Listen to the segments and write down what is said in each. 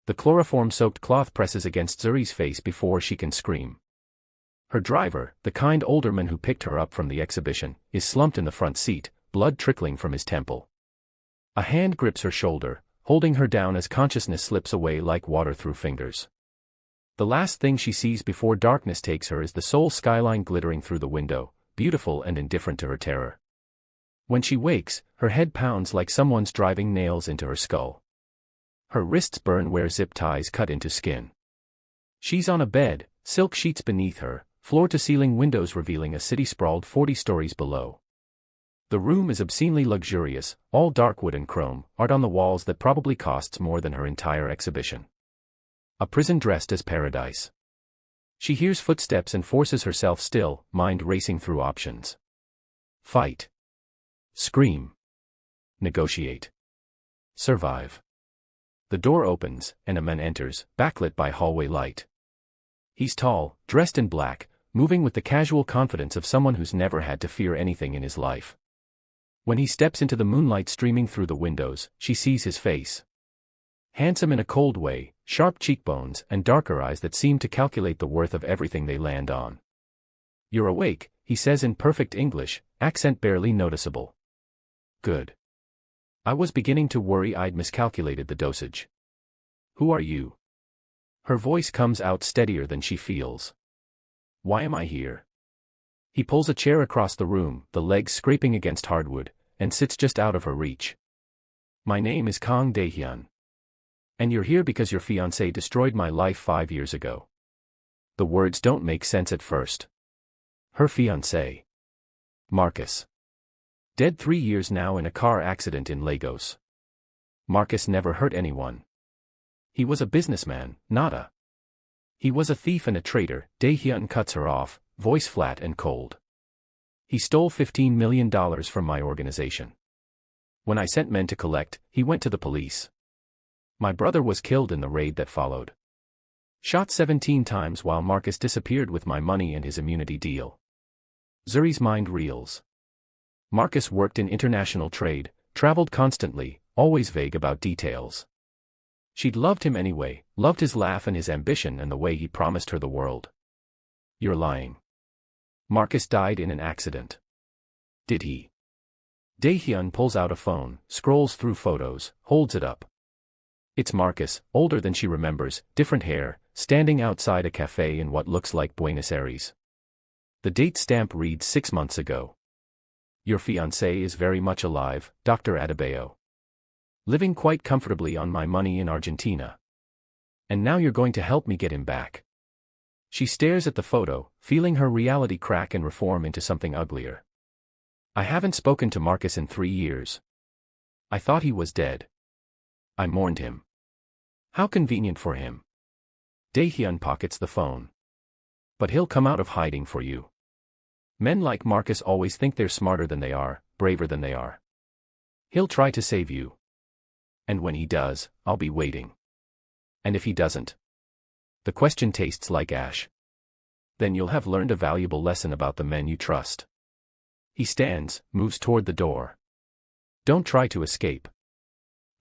The chloroform-soaked cloth presses against Zuri's face before she can scream. Her driver, the kind older man who picked her up from the exhibition, is slumped in the front seat, blood trickling from his temple. A hand grips her shoulder, holding her down as consciousness slips away like water through fingers. The last thing she sees before darkness takes her is the Seoul skyline glittering through the window, beautiful and indifferent to her terror. When she wakes, her head pounds like someone's driving nails into her skull. Her wrists burn where zip ties cut into skin. She's on a bed, silk sheets beneath her, floor-to-ceiling windows revealing a city sprawled 40 stories below. The room is obscenely luxurious, all dark wood and chrome, art on the walls that probably costs more than her entire exhibition. A prison dressed as paradise. She hears footsteps and forces herself still, mind racing through options. Fight. Scream. Negotiate. Survive. The door opens, and a man enters, backlit by hallway light. He's tall, dressed in black, moving with the casual confidence of someone who's never had to fear anything in his life. When he steps into the moonlight streaming through the windows, she sees his face. Handsome in a cold way, sharp cheekbones and darker eyes that seem to calculate the worth of everything they land on. "You're awake," he says in perfect English, accent barely noticeable. "Good. I was beginning to worry I'd miscalculated the dosage. Who are you?" Her voice comes out steadier than she feels. "Why am I here?" He pulls a chair across the room, the legs scraping against hardwood, and sits just out of her reach. "My name is Kang Dae-hyun. And you're here because your fiancé destroyed my life 5 years ago." The words don't make sense at first. Her fiancé. Marcus. Dead 3 years now in a car accident in Lagos. Marcus never hurt anyone. He was a businessman, not a. He was a thief and a traitor. Dae-hyun cuts her off, voice flat and cold. "He stole $15 million from my organization. When I sent men to collect, he went to the police. My brother was killed in the raid that followed. Shot 17 times while Marcus disappeared with my money and his immunity deal." Zuri's mind reels. Marcus worked in international trade, traveled constantly, always vague about details. She'd loved him anyway, loved his laugh and his ambition and the way he promised her the world. "You're lying. Marcus died in an accident." "Did he?" Dae-hyun pulls out a phone, scrolls through photos, holds it up. It's Marcus, older than she remembers, different hair, standing outside a cafe in what looks like Buenos Aires. The date stamp reads 6 months ago. "Your fiancé is very much alive, Dr. Adebayo. Living quite comfortably on my money in Argentina. And now you're going to help me get him back." She stares at the photo, feeling her reality crack and reform into something uglier. "I haven't spoken to Marcus in 3 years. I thought he was dead. I mourned him. How convenient for him." Dae-hyun pockets the phone. "But he'll come out of hiding for you. Men like Marcus always think they're smarter than they are, braver than they are. He'll try to save you. And when he does, I'll be waiting. And if he doesn't?" The question tastes like ash. "Then you'll have learned a valuable lesson about the men you trust." He stands, moves toward the door. "Don't try to escape.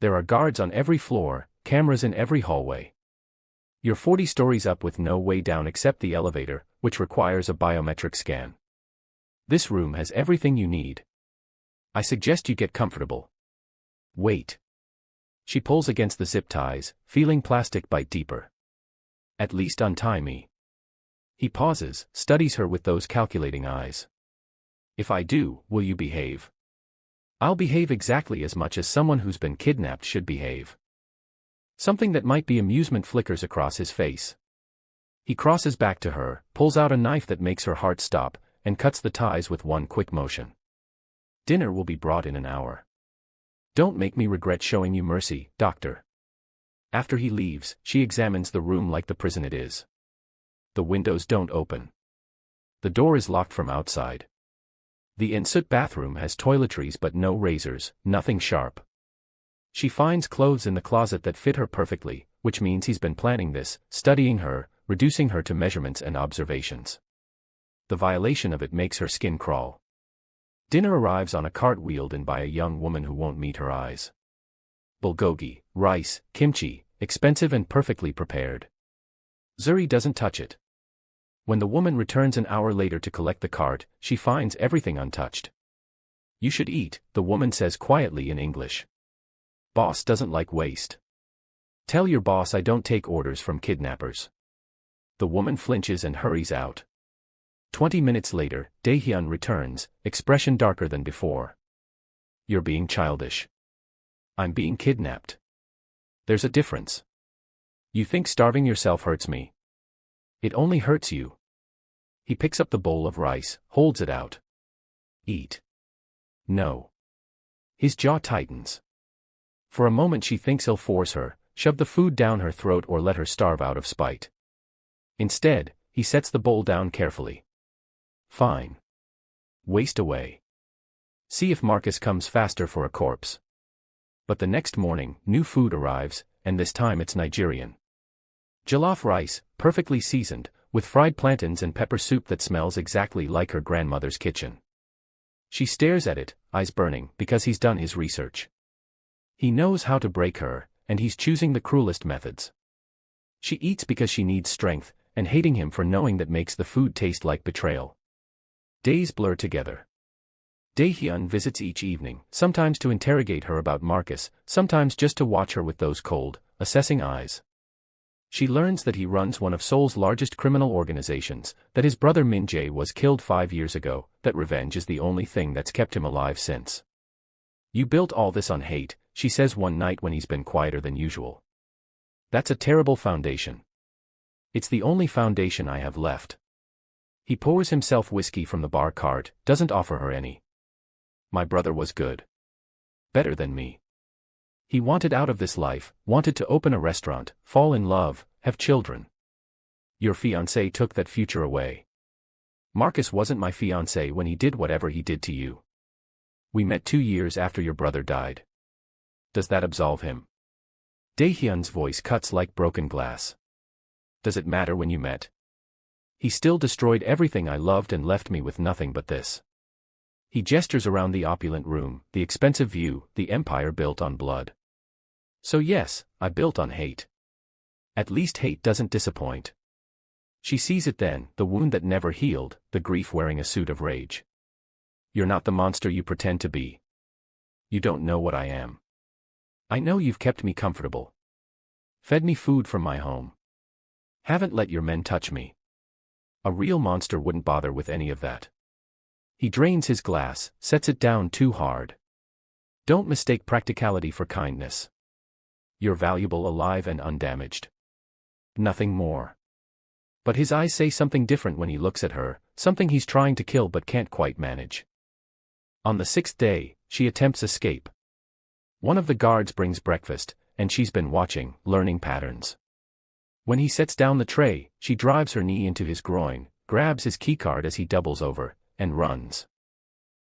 There are guards on every floor, cameras in every hallway. You're 40 stories up with no way down except the elevator, which requires a biometric scan. This room has everything you need. I suggest you get comfortable. Wait." She pulls against the zip ties, feeling plastic bite deeper. "At least untie me." He pauses, studies her with those calculating eyes. "If I do, will you behave?" "I'll behave exactly as much as someone who's been kidnapped should behave." Something that might be amusement flickers across his face. He crosses back to her, pulls out a knife that makes her heart stop, and cuts the ties with one quick motion. "Dinner will be brought in an hour. Don't make me regret showing you mercy, doctor." After he leaves, she examines the room like the prison it is. The windows don't open. The door is locked from outside. The ensuite bathroom has toiletries but no razors, nothing sharp. She finds clothes in the closet that fit her perfectly, which means he's been planning this, studying her, reducing her to measurements and observations. The violation of it makes her skin crawl. Dinner arrives on a cart wheeled in by a young woman who won't meet her eyes. Bulgogi, rice, kimchi, expensive and perfectly prepared. Zuri doesn't touch it. When the woman returns an hour later to collect the cart, she finds everything untouched. You should eat, the woman says quietly in English. Boss doesn't like waste. Tell your boss I don't take orders from kidnappers. The woman flinches and hurries out. 20 minutes later, Dae-hyun returns, expression darker than before. You're being childish. I'm being kidnapped. There's a difference. You think starving yourself hurts me. It only hurts you. He picks up the bowl of rice, holds it out. Eat. No. His jaw tightens. For a moment she thinks he'll force her, shove the food down her throat or let her starve out of spite. Instead, he sets the bowl down carefully. Fine. Waste away. See if Marcus comes faster for a corpse. But the next morning, new food arrives, and this time it's Nigerian. Jollof rice, perfectly seasoned, with fried plantains and pepper soup that smells exactly like her grandmother's kitchen. She stares at it, eyes burning, because he's done his research. He knows how to break her, and he's choosing the cruelest methods. She eats because she needs strength, and hating him for knowing that makes the food taste like betrayal. Days blur together. Dae-hyun visits each evening, sometimes to interrogate her about Marcus, sometimes just to watch her with those cold, assessing eyes. She learns that he runs one of Seoul's largest criminal organizations, that his brother Min-jae was killed 5 years ago, that revenge is the only thing that's kept him alive since. You built all this on hate, she says one night when he's been quieter than usual. That's a terrible foundation. It's the only foundation I have left. He pours himself whiskey from the bar cart, doesn't offer her any. My brother was good. Better than me. He wanted out of this life, wanted to open a restaurant, fall in love, have children. Your fiancé took that future away. Marcus wasn't my fiancé when he did whatever he did to you. We met 2 years after your brother died. Does that absolve him? Dae-hyun's voice cuts like broken glass. Does it matter when you met? He still destroyed everything I loved and left me with nothing but this. He gestures around the opulent room, the expensive view, the empire built on blood. So yes, I built on hate. At least hate doesn't disappoint. She sees it then, the wound that never healed, the grief wearing a suit of rage. You're not the monster you pretend to be. You don't know what I am. I know you've kept me comfortable. Fed me food from my home. Haven't let your men touch me. A real monster wouldn't bother with any of that. He drains his glass, sets it down too hard. Don't mistake practicality for kindness. You're valuable alive and undamaged. Nothing more. But his eyes say something different when he looks at her, something he's trying to kill but can't quite manage. On the 6th day, she attempts escape. One of the guards brings breakfast, and she's been watching, learning patterns. When he sets down the tray, she drives her knee into his groin, grabs his keycard as he doubles over, and runs.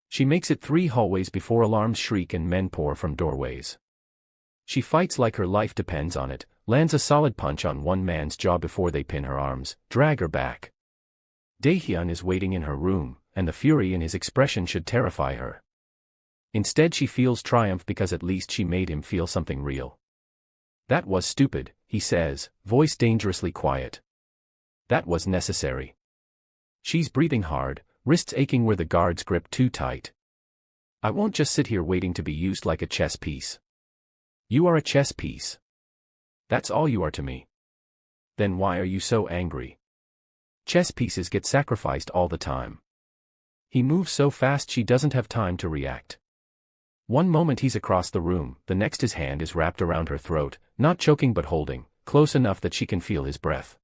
She makes it 3 hallways before alarms shriek and men pour from doorways. She fights like her life depends on it, lands a solid punch on one man's jaw before they pin her arms, drag her back. Dae-hyun is waiting in her room, and the fury in his expression should terrify her. Instead she feels triumph because at least she made him feel something real. That was stupid, he says, voice dangerously quiet. That was necessary. She's breathing hard, wrists aching where the guards grip too tight. I won't just sit here waiting to be used like a chess piece. You are a chess piece. That's all you are to me. Then why are you so angry? Chess pieces get sacrificed all the time. He moves so fast she doesn't have time to react. One moment he's across the room, the next his hand is wrapped around her throat, not choking but holding, close enough that she can feel his breath.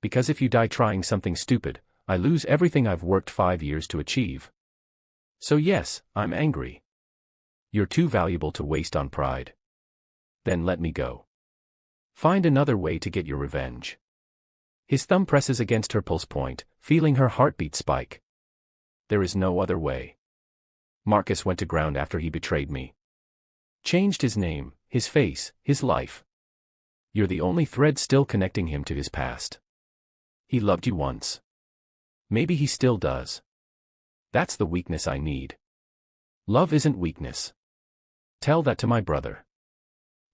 Because if you die trying something stupid, I lose everything I've worked 5 years to achieve. So yes, I'm angry. You're too valuable to waste on pride. Then let me go. Find another way to get your revenge. His thumb presses against her pulse point, feeling her heartbeat spike. There is no other way. Marcus went to ground after he betrayed me. Changed his name, his face, his life. You're the only thread still connecting him to his past. He loved you once. Maybe he still does. That's the weakness I need. Love isn't weakness. Tell that to my brother.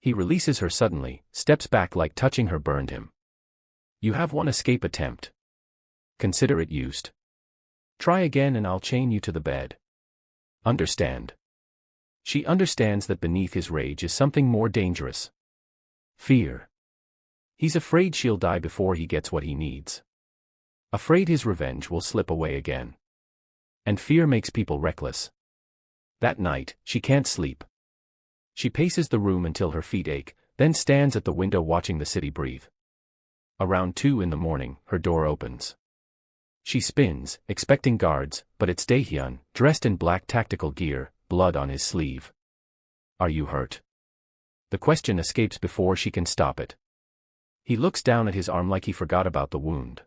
He releases her suddenly, steps back like touching her burned him. You have one escape attempt. Consider it used. Try again and I'll chain you to the bed. Understand? She understands that beneath his rage is something more dangerous. Fear. He's afraid she'll die before he gets what he needs. Afraid his revenge will slip away again. And fear makes people reckless. That night, she can't sleep. She paces the room until her feet ache, then stands at the window watching the city breathe. Around 2 in the morning, her door opens. She spins, expecting guards, but it's Dae-hyun, dressed in black tactical gear, blood on his sleeve. Are you hurt? The question escapes before she can stop it. He looks down at his arm like he forgot about the wound.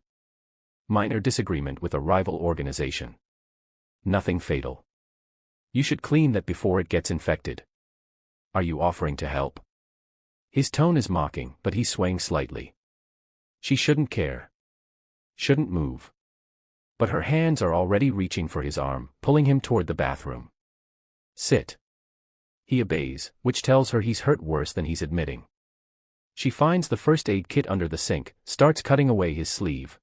Minor disagreement with a rival organization. Nothing fatal. You should clean that before it gets infected. Are you offering to help? His tone is mocking, but he's swaying slightly. She shouldn't care. Shouldn't move. But her hands are already reaching for his arm, pulling him toward the bathroom. Sit. He obeys, which tells her he's hurt worse than he's admitting. She finds the first aid kit under the sink, starts cutting away his sleeve.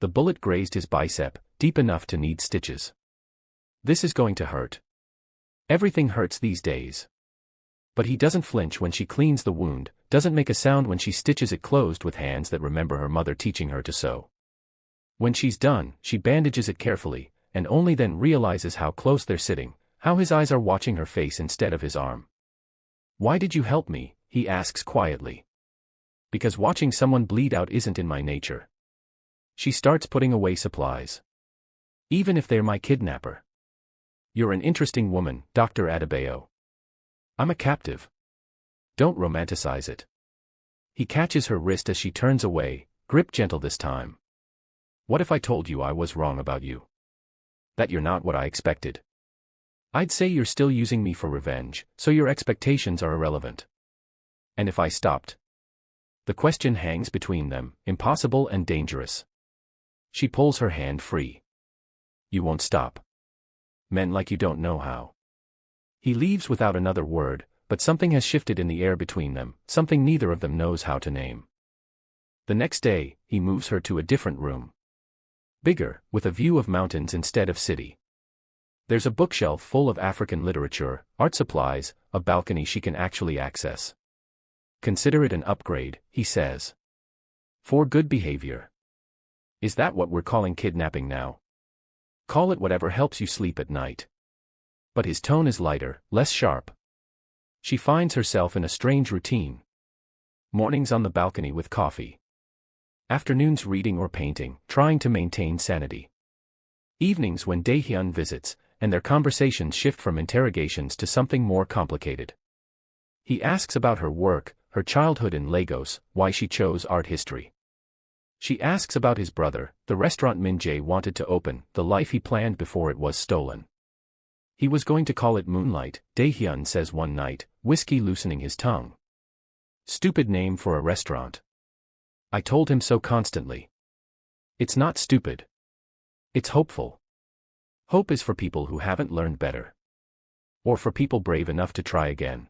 The bullet grazed his bicep, deep enough to need stitches. This is going to hurt. Everything hurts these days. But he doesn't flinch when she cleans the wound, doesn't make a sound when she stitches it closed with hands that remember her mother teaching her to sew. When she's done, she bandages it carefully, and only then realizes how close they're sitting, how his eyes are watching her face instead of his arm. Why did you help me? He asks quietly. Because watching someone bleed out isn't in my nature. She starts putting away supplies. Even if they're my kidnapper. You're an interesting woman, Dr. Adebayo. I'm a captive. Don't romanticize it. He catches her wrist as she turns away, grip gentle this time. What if I told you I was wrong about you? That you're not what I expected? I'd say you're still using me for revenge, so your expectations are irrelevant. And if I stopped? The question hangs between them, impossible and dangerous. She pulls her hand free. You won't stop. Men like you don't know how. He leaves without another word, but something has shifted in the air between them, something neither of them knows how to name. The next day, he moves her to a different room. Bigger, with a view of mountains instead of city. There's a bookshelf full of African literature, art supplies, a balcony she can actually access. Consider it an upgrade, he says. For good behavior. Is that what we're calling kidnapping now? Call it whatever helps you sleep at night. But his tone is lighter, less sharp. She finds herself in a strange routine. Mornings on the balcony with coffee. Afternoons reading or painting, trying to maintain sanity. Evenings when Dae-hyun visits, and their conversations shift from interrogations to something more complicated. He asks about her work, her childhood in Lagos, why she chose art history. She asks about his brother, the restaurant Min Jae wanted to open, the life he planned before it was stolen. He was going to call it Moonlight, Dae-hyun says one night, whiskey loosening his tongue. Stupid name for a restaurant. I told him so constantly. It's not stupid. It's hopeful. Hope is for people who haven't learned better. Or for people brave enough to try again.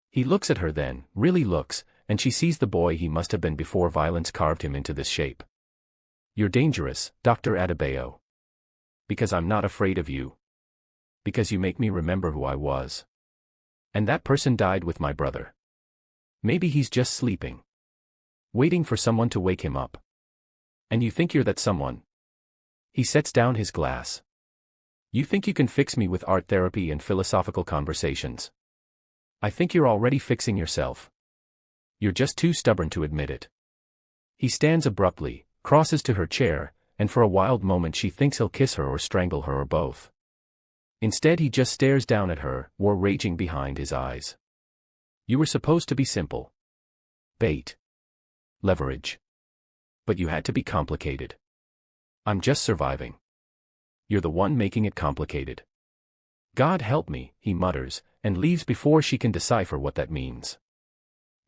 He looks at her then, really looks, and she sees the boy he must have been before violence carved him into this shape. You're dangerous, Dr. Adebayo. Because I'm not afraid of you. Because you make me remember who I was. And that person died with my brother. Maybe he's just sleeping. Waiting for someone to wake him up. And you think you're that someone? He sets down his glass. You think you can fix me with art therapy and philosophical conversations? I think you're already fixing yourself. You're just too stubborn to admit it. He stands abruptly, crosses to her chair, and for a wild moment she thinks he'll kiss her or strangle her or both. Instead he just stares down at her, war raging behind his eyes. You were supposed to be simple. Bait. Leverage. But you had to be complicated. I'm just surviving. You're the one making it complicated. God help me, he mutters, and leaves before she can decipher what that means.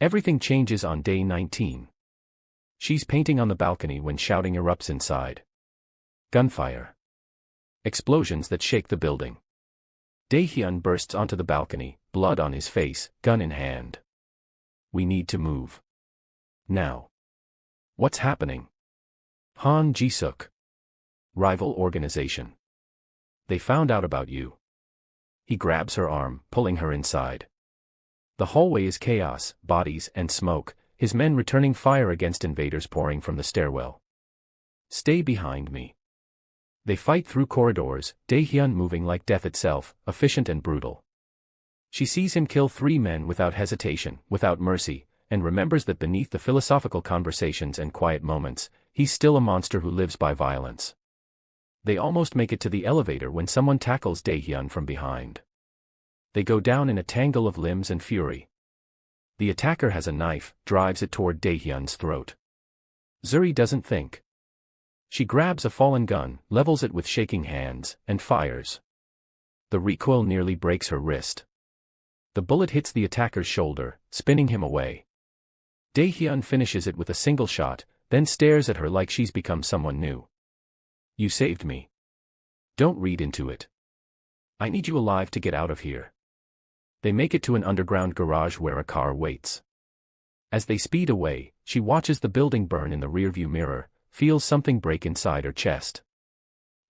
Everything changes on day 19. She's painting on the balcony when shouting erupts inside. Gunfire. Explosions that shake the building. Dae-hyun bursts onto the balcony, blood on his face, gun in hand. We need to move. Now. What's happening? Han Ji-suk. Rival organization. They found out about you. He grabs her arm, pulling her inside. The hallway is chaos, bodies and smoke, his men returning fire against invaders pouring from the stairwell. Stay behind me. They fight through corridors, Dae-hyun moving like death itself, efficient and brutal. She sees him kill 3 men without hesitation, without mercy, and remembers that beneath the philosophical conversations and quiet moments, he's still a monster who lives by violence. They almost make it to the elevator when someone tackles Dae-hyun from behind. They go down in a tangle of limbs and fury. The attacker has a knife, drives it toward Dae-hyun's throat. Zuri doesn't think. She grabs a fallen gun, levels it with shaking hands, and fires. The recoil nearly breaks her wrist. The bullet hits the attacker's shoulder, spinning him away. Dae-hyun finishes it with a single shot, then stares at her like she's become someone new. You saved me. Don't read into it. I need you alive to get out of here. They make it to an underground garage where a car waits. As they speed away, she watches the building burn in the rearview mirror, feels something break inside her chest.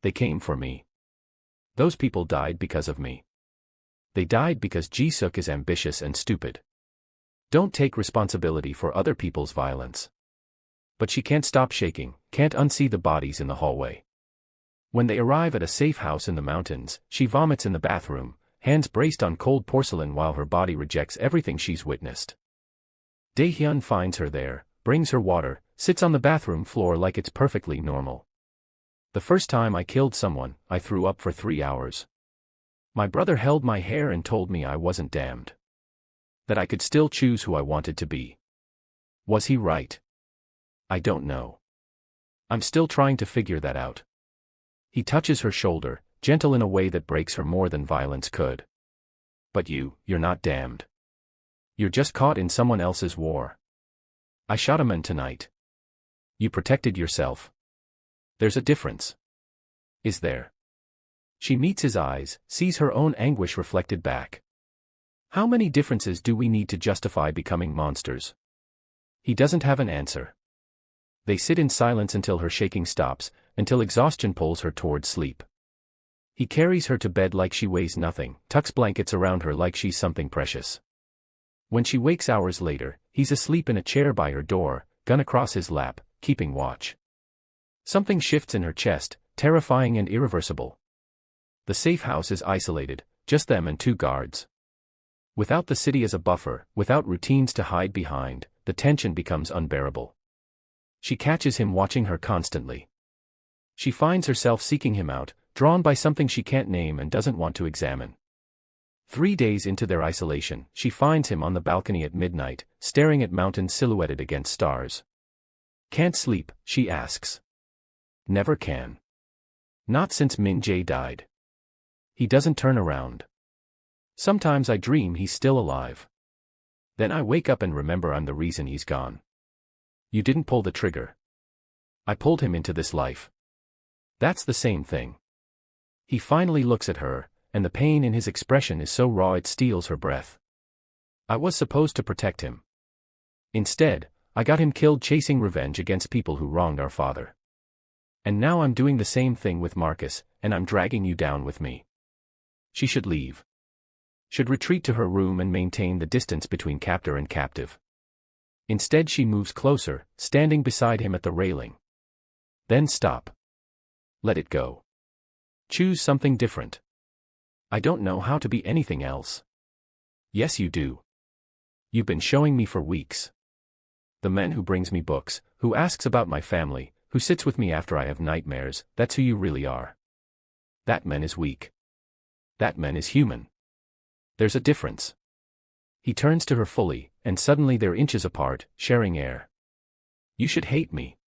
They came for me. Those people died because of me. They died because Ji-suk is ambitious and stupid. Don't take responsibility for other people's violence. But she can't stop shaking, can't unsee the bodies in the hallway. When they arrive at a safe house in the mountains, she vomits in the bathroom, hands braced on cold porcelain while her body rejects everything she's witnessed. Dae-hyun finds her there, brings her water, sits on the bathroom floor like it's perfectly normal. The first time I killed someone, I threw up for 3 hours. My brother held my hair and told me I wasn't damned. That I could still choose who I wanted to be. Was he right? I don't know. I'm still trying to figure that out. He touches her shoulder, gentle in a way that breaks her more than violence could. But you're not damned. You're just caught in someone else's war. I shot a man tonight. You protected yourself. There's a difference. Is there? She meets his eyes, sees her own anguish reflected back. How many differences do we need to justify becoming monsters? He doesn't have an answer. They sit in silence until her shaking stops, until exhaustion pulls her toward sleep. He carries her to bed like she weighs nothing, tucks blankets around her like she's something precious. When she wakes hours later, he's asleep in a chair by her door, gun across his lap, keeping watch. Something shifts in her chest, terrifying and irreversible. The safe house is isolated, just them and 2 guards. Without the city as a buffer, without routines to hide behind, the tension becomes unbearable. She catches him watching her constantly. She finds herself seeking him out, drawn by something she can't name and doesn't want to examine. 3 days into their isolation, she finds him on the balcony at midnight, staring at mountains silhouetted against stars. Can't sleep, she asks. Never can. Not since Min Jae died. He doesn't turn around. Sometimes I dream he's still alive. Then I wake up and remember I'm the reason he's gone. You didn't pull the trigger. I pulled him into this life. That's the same thing. He finally looks at her, and the pain in his expression is so raw it steals her breath. I was supposed to protect him. Instead, I got him killed chasing revenge against people who wronged our father. And now I'm doing the same thing with Marcus, and I'm dragging you down with me. She should leave. Should retreat to her room and maintain the distance between captor and captive. Instead she moves closer, standing beside him at the railing. Then stop. Let it go. Choose something different. I don't know how to be anything else. Yes you do. You've been showing me for weeks. The man who brings me books, who asks about my family, who sits with me after I have nightmares, that's who you really are. That man is weak. That man is human. There's a difference. He turns to her fully, and suddenly they're inches apart, sharing air. You should hate me.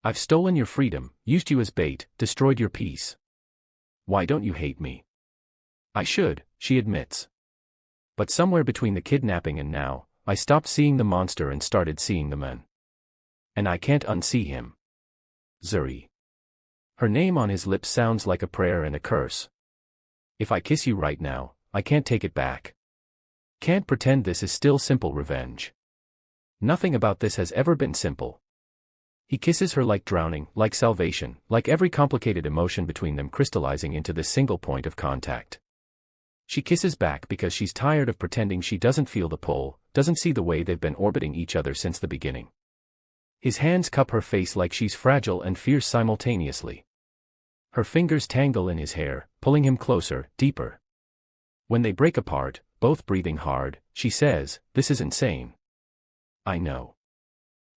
I've stolen your freedom, used you as bait, destroyed your peace. Why don't you hate me? I should, she admits. But somewhere between the kidnapping and now, I stopped seeing the monster and started seeing the man. And I can't unsee him. Zuri. Her name on his lips sounds like a prayer and a curse. If I kiss you right now, I can't take it back. Can't pretend this is still simple revenge. Nothing about this has ever been simple. He kisses her like drowning, like salvation, like every complicated emotion between them crystallizing into this single point of contact. She kisses back because she's tired of pretending she doesn't feel the pull, doesn't see the way they've been orbiting each other since the beginning. His hands cup her face like she's fragile and fierce simultaneously. Her fingers tangle in his hair, pulling him closer, deeper. When they break apart, both breathing hard, she says, "This is insane. I know.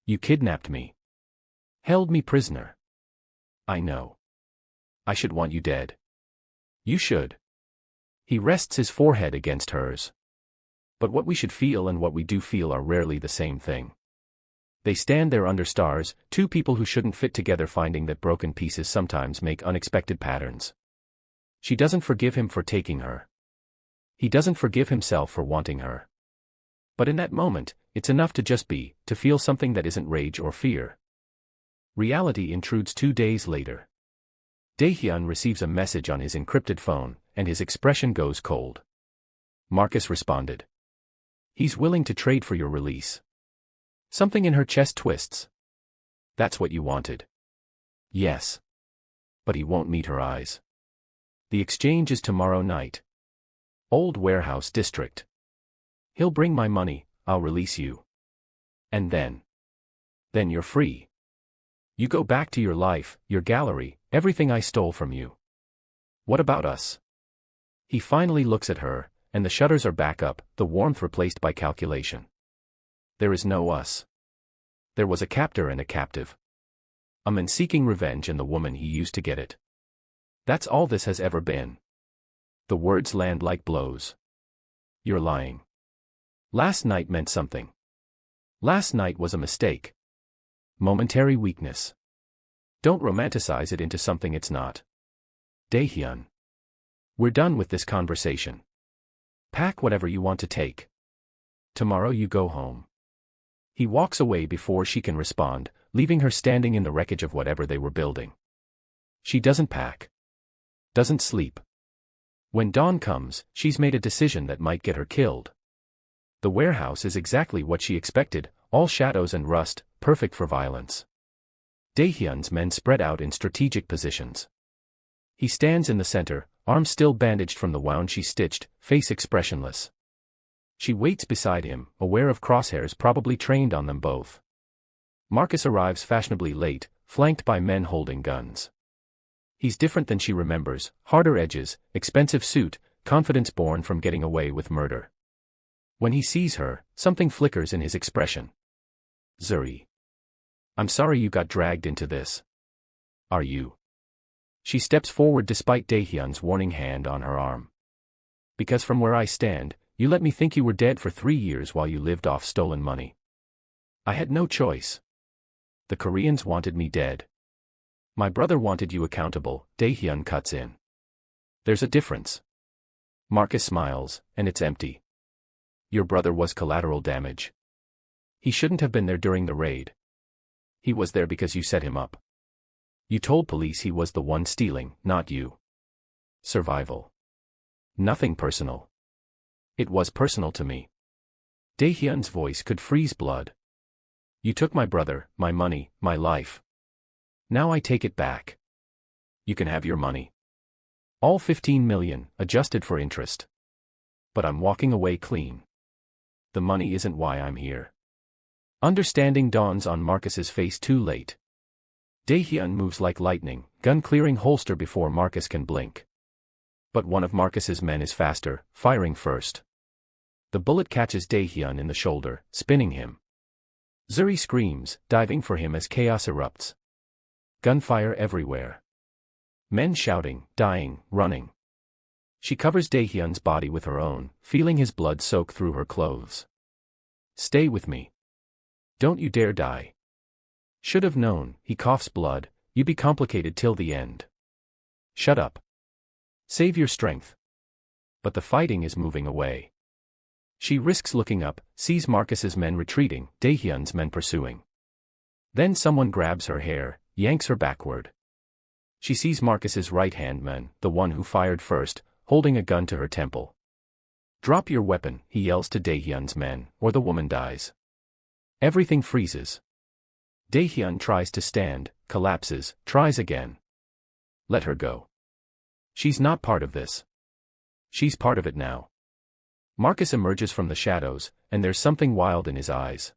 You kidnapped me. Held me prisoner. I know. I should want you dead. You should." He rests his forehead against hers. But what we should feel and what we do feel are rarely the same thing. They stand there under stars, two people who shouldn't fit together, finding that broken pieces sometimes make unexpected patterns. She doesn't forgive him for taking her. He doesn't forgive himself for wanting her. But in that moment, it's enough to just be, to feel something that isn't rage or fear. Reality intrudes 2 days later. Dae-hyun receives a message on his encrypted phone, and his expression goes cold. Marcus responded. "He's willing to trade for your release." Something in her chest twists. "That's what you wanted." "Yes." But he won't meet her eyes. The exchange is tomorrow night. Old Warehouse District. "He'll bring my money, I'll release you. And then you're free. You go back to your life, your gallery, everything I stole from you. What about us?" He finally looks at her, and the shutters are back up, the warmth replaced by calculation. There is no us. There was a captor and a captive. A man seeking revenge and the woman he used to get it. That's all this has ever been. The words land like blows. "You're lying. Last night meant something. Last night was a mistake. Momentary weakness. Don't romanticize it into something it's not. Dae-hyun. We're done with this conversation. Pack whatever you want to take. Tomorrow you go home." He walks away before she can respond, leaving her standing in the wreckage of whatever they were building. She doesn't pack. Doesn't sleep. When dawn comes, she's made a decision that might get her killed. The warehouse is exactly what she expected, all shadows and rust, perfect for violence. Dae-hyun's men spread out in strategic positions. He stands in the center, arms still bandaged from the wound she stitched, face expressionless. She waits beside him, aware of crosshairs probably trained on them both. Marcus arrives fashionably late, flanked by men holding guns. He's different than she remembers, harder edges, expensive suit, confidence born from getting away with murder. When he sees her, something flickers in his expression. "Zuri. I'm sorry you got dragged into this. Are you?" She steps forward despite Dae-hyun's warning hand on her arm. "Because from where I stand, you let me think you were dead for 3 years while you lived off stolen money. I had no choice. The Koreans wanted me dead. My brother wanted you accountable," Dae-hyun cuts in. "There's a difference." Marcus smiles, and it's empty. "Your brother was collateral damage. He shouldn't have been there during the raid. He was there because you set him up. You told police he was the one stealing, not you. Survival. Nothing personal." "It was personal to me." Dae-hyun's voice could freeze blood. "You took my brother, my money, my life. Now I take it back. You can have your money. All 15 million, adjusted for interest. But I'm walking away clean. The money isn't why I'm here." Understanding dawns on Marcus's face too late. Dae-hyun moves like lightning, gun clearing holster before Marcus can blink. But one of Marcus's men is faster, firing first. The bullet catches Dae-hyun in the shoulder, spinning him. Zuri screams, diving for him as chaos erupts. Gunfire everywhere. Men shouting, dying, running. She covers Dae-hyun's body with her own, feeling his blood soak through her clothes. "Stay with me. Don't you dare die. Should have known," he coughs blood, "you be complicated till the end. Shut up. Save your strength." But the fighting is moving away. She risks looking up, sees Marcus's men retreating, Dae-hyun's men pursuing. Then someone grabs her hair, yanks her backward. She sees Marcus's right-hand man, the one who fired first, holding a gun to her temple. "Drop your weapon," he yells to Dae-hyun's men, "or the woman dies." Everything freezes. Daehyun tries to stand, collapses, tries again. Let her go. She's not part of this. She's part of it now. Marcus emerges from the shadows, and there's something wild in his eyes.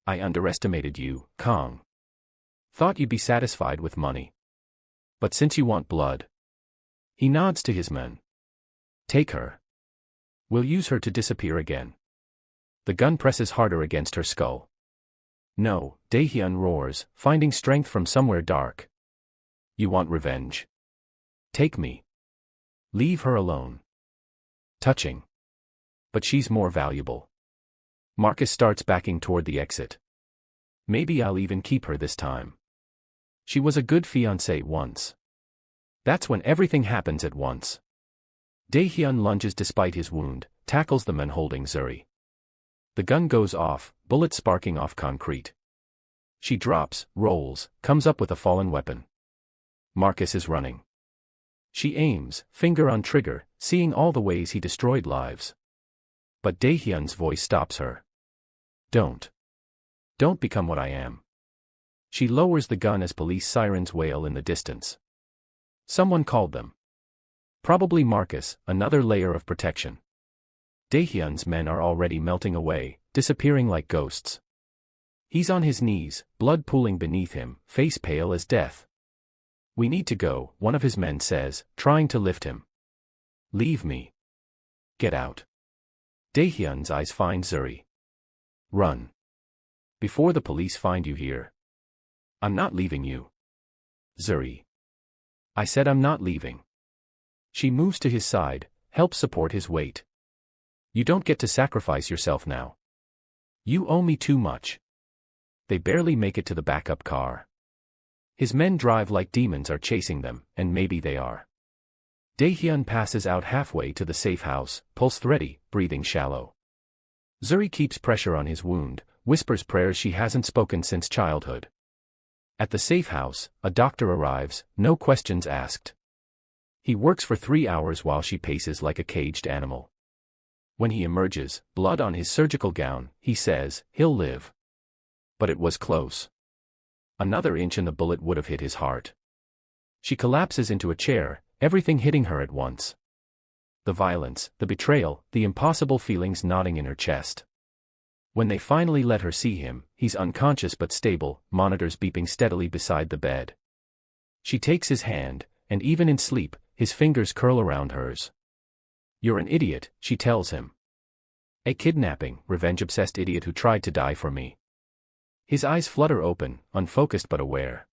I underestimated you, Kong. Thought you'd be satisfied with money. But since you want blood. He nods to his men. Take her. We'll use her to disappear again. The gun presses harder against her skull. No, Daehyun roars, finding strength from somewhere dark. You want revenge? Take me. Leave her alone. Touching. But she's more valuable. Marcus starts backing toward the exit. Maybe I'll even keep her this time. She was a good fiancée once. That's when everything happens at once. Daehyun lunges despite his wound, tackles the man holding Zuri. The gun goes off, bullets sparking off concrete. She drops, rolls, comes up with a fallen weapon. Marcus is running. She aims, finger on trigger, seeing all the ways he destroyed lives. But Daehyun's voice stops her. Don't. Don't become what I am. She lowers the gun as police sirens wail in the distance. Someone called them. Probably Marcus, another layer of protection. Daehyun's men are already melting away, disappearing like ghosts. He's on his knees, blood pooling beneath him, face pale as death. We need to go, one of his men says, trying to lift him. Leave me. Get out. Daehyun's eyes find Zuri. Run. Before the police find you here. I'm not leaving you. Zuri. I said I'm not leaving. She moves to his side, helps support his weight. You don't get to sacrifice yourself now. You owe me too much. They barely make it to the backup car. His men drive like demons are chasing them, and maybe they are. Daehyun passes out halfway to the safe house, pulse thready, breathing shallow. Zuri keeps pressure on his wound, whispers prayers she hasn't spoken since childhood. At the safe house, a doctor arrives, no questions asked. He works for 3 hours while she paces like a caged animal. When he emerges, blood on his surgical gown, he says, he'll live. But it was close. Another inch and the bullet would have hit his heart. She collapses into a chair, everything hitting her at once. The violence, the betrayal, the impossible feelings knotting in her chest. When they finally let her see him, he's unconscious but stable, monitors beeping steadily beside the bed. She takes his hand, and even in sleep, his fingers curl around hers. You're an idiot, she tells him. A kidnapping, revenge-obsessed idiot who tried to die for me. His eyes flutter open, unfocused but aware.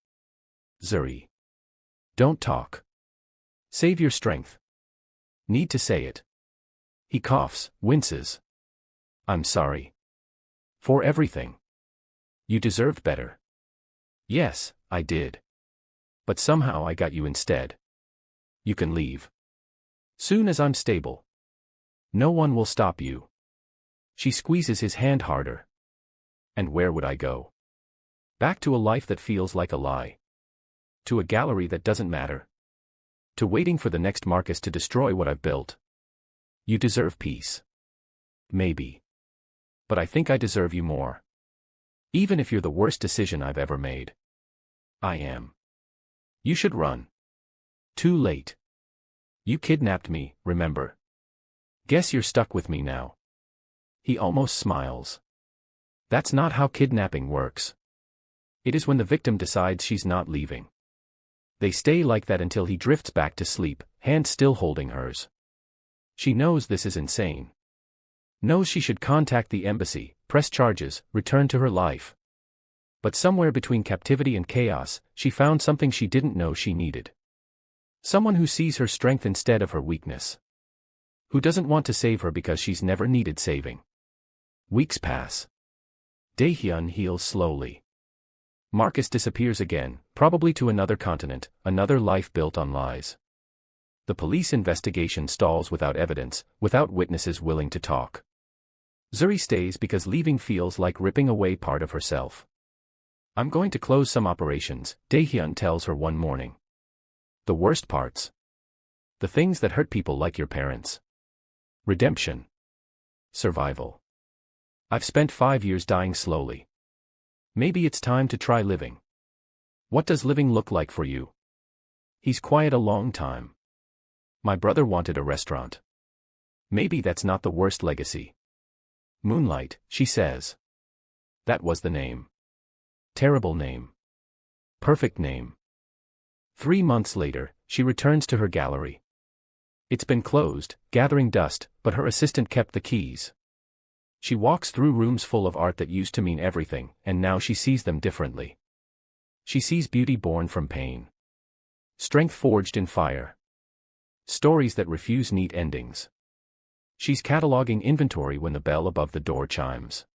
Zuri. Don't talk. Save your strength. Need to say it. He coughs, winces. I'm sorry. For everything. You deserved better. Yes, I did. But somehow I got you instead. You can leave. Soon as I'm stable. No one will stop you. She squeezes his hand harder. And where would I go? Back to a life that feels like a lie. To a gallery that doesn't matter. To waiting for the next Marcus to destroy what I've built. You deserve peace. Maybe. But I think I deserve you more. Even if you're the worst decision I've ever made. I am. You should run. Too late. You kidnapped me, remember? Guess you're stuck with me now. He almost smiles. That's not how kidnapping works. It is when the victim decides she's not leaving. They stay like that until he drifts back to sleep, hand still holding hers. She knows this is insane. Knows she should contact the embassy, press charges, return to her life. But somewhere between captivity and chaos, she found something she didn't know she needed. Someone who sees her strength instead of her weakness. Who doesn't want to save her because she's never needed saving. Weeks pass. Daehyun heals slowly. Marcus disappears again, probably to another continent, another life built on lies. The police investigation stalls without evidence, without witnesses willing to talk. Zuri stays because leaving feels like ripping away part of herself. I'm going to close some operations, Daehyun tells her one morning. The worst parts. The things that hurt people like your parents. Redemption. Survival. I've spent 5 years dying slowly. Maybe it's time to try living. What does living look like for you? He's quiet a long time. My brother wanted a restaurant. Maybe that's not the worst legacy. Moonlight, she says. That was the name. Terrible name. Perfect name. 3 months later, she returns to her gallery. It's been closed, gathering dust, but her assistant kept the keys. She walks through rooms full of art that used to mean everything, and now she sees them differently. She sees beauty born from pain. Strength forged in fire. Stories that refuse neat endings. She's cataloging inventory when the bell above the door chimes.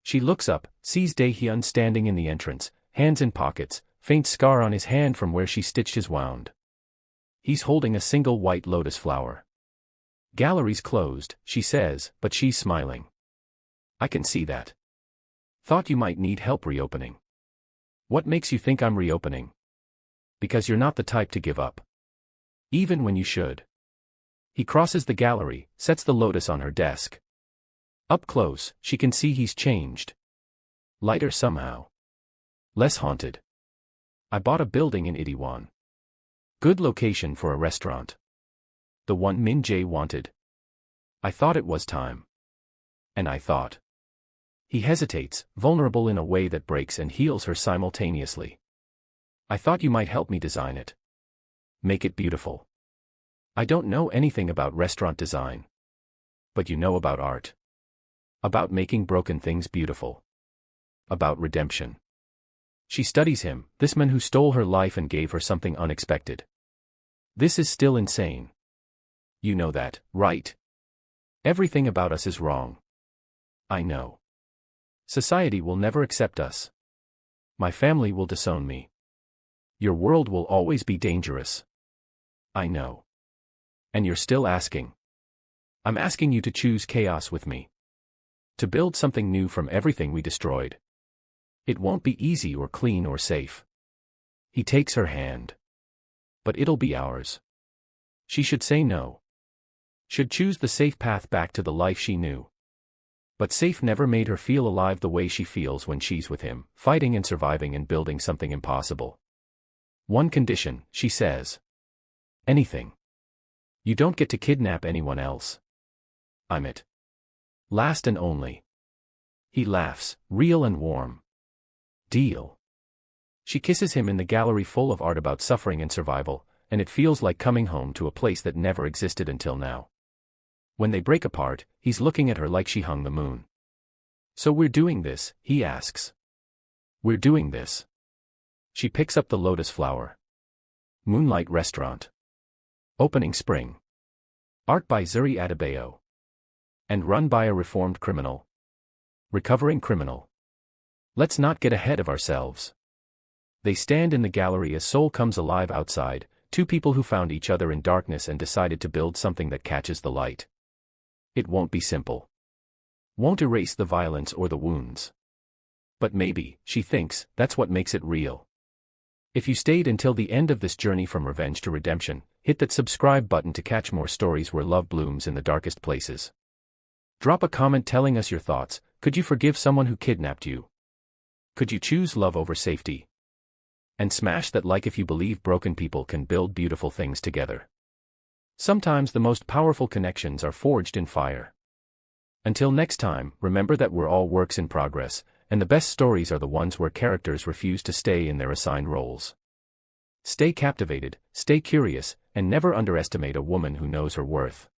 She looks up, sees Dae-hyun standing in the entrance, hands in pockets, faint scar on his hand from where she stitched his wound. He's holding a single white lotus flower. Gallery's closed, she says, but she's smiling. I can see that. Thought you might need help reopening. What makes you think I'm reopening? Because you're not the type to give up. Even when you should. He crosses the gallery, sets the lotus on her desk. Up close, she can see he's changed. Lighter somehow. Less haunted. I bought a building in Itaewon. Good location for a restaurant. The one Min Jae wanted. I thought it was time. And I thought. He hesitates, vulnerable in a way that breaks and heals her simultaneously. I thought you might help me design it. Make it beautiful. I don't know anything about restaurant design. But you know about art. About making broken things beautiful. About redemption. She studies him, this man who stole her life and gave her something unexpected. This is still insane. You know that, right? Everything about us is wrong. I know. Society will never accept us. My family will disown me. Your world will always be dangerous. I know. And you're still asking. I'm asking you to choose chaos with me. To build something new from everything we destroyed. It won't be easy or clean or safe. He takes her hand. But it'll be ours. She should say no. Should choose the safe path back to the life she knew. But safe never made her feel alive the way she feels when she's with him, fighting and surviving and building something impossible. One condition, she says. Anything. You don't get to kidnap anyone else. I'm it. Last and only. He laughs, real and warm. Deal. She kisses him in the gallery full of art about suffering and survival, and it feels like coming home to a place that never existed until now. When they break apart, he's looking at her like she hung the moon. So we're doing this, he asks. We're doing this. She picks up the lotus flower. Moonlight Restaurant. Opening spring. Art by Zuri Adebayo. And run by a reformed criminal. Recovering criminal. Let's not get ahead of ourselves. They stand in the gallery as Seoul comes alive outside, two people who found each other in darkness and decided to build something that catches the light. It won't be simple. Won't erase the violence or the wounds. But maybe, she thinks, that's what makes it real. If you stayed until the end of this journey from revenge to redemption, hit that subscribe button to catch more stories where love blooms in the darkest places. Drop a comment telling us your thoughts. Could you forgive someone who kidnapped you? Could you choose love over safety? And smash that like if you believe broken people can build beautiful things together. Sometimes the most powerful connections are forged in fire. Until next time, remember that we're all works in progress, and the best stories are the ones where characters refuse to stay in their assigned roles. Stay captivated, stay curious, and never underestimate a woman who knows her worth.